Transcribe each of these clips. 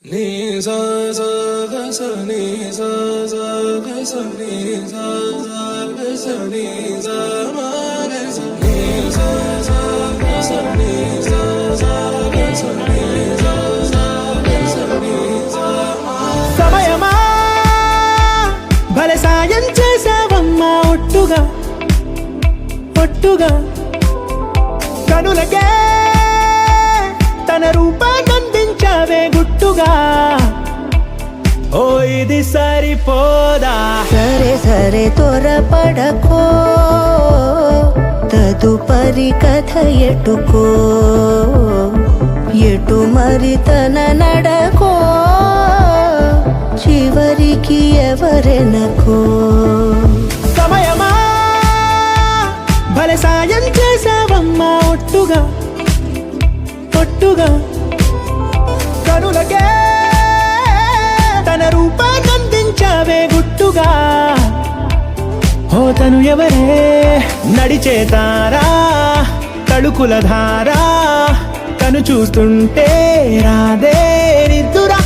నీ సా సా గ స నీ సా సా గ స నీ సా సా గ స నీ సా మా గ స నీ సా సా గ స నీ సా సా గ స నీ సా సా గ స నీ సా మా సమయమా భలే సాయం చేసావమ్మా ఒట్టుగా ఒట్టుగా కనులకే తన రూపాన్నందించావే గుట్టుగా ఓ ఇది సరిపోదా సరే సరే త్వరపడకో తదుపరి కథ ఎటుకో ఎటు మరి తన నడకో చివరికి ఎవరెనకో సమయమా భలే సాయం చేసావమ్మా ఒట్టుగా ఒట్టుగా కనులకే తన రూపాన్నందించావే గుట్టుగా ఓ తను ఎవరే నడిచే తారా తళుకుల ధారా తను చూస్తుంటే రాదే నిద్దురా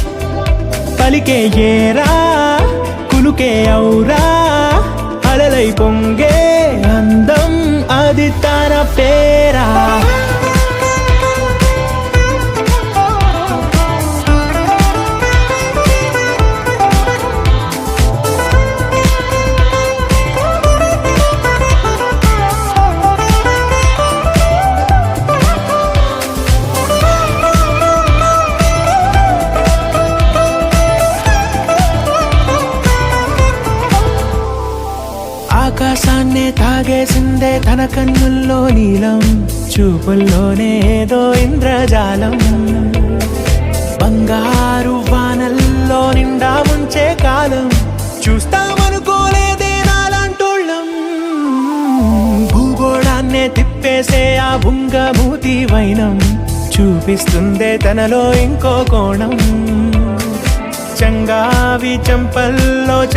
పలికే ఏరా కులుకే ఔరా అలలై పొంగే అందం అది తన పేరా ఆకాశాన్నే తాగేసిందే తన కన్నుల్లో నీలం చూపుల్లోనే ఏదో ఇంద్రజాలం బంగారు వానల్లో నిండా ముంచే కాలం చూస్తామనుకోలేదే నాలాంటోళ్ళం భూగోళాన్నే తిప్పేసే ఆ బుంగమూతి వైనం చూపిస్తుందే తనలో ఇంకో కోణం చంగావి చంపల్లో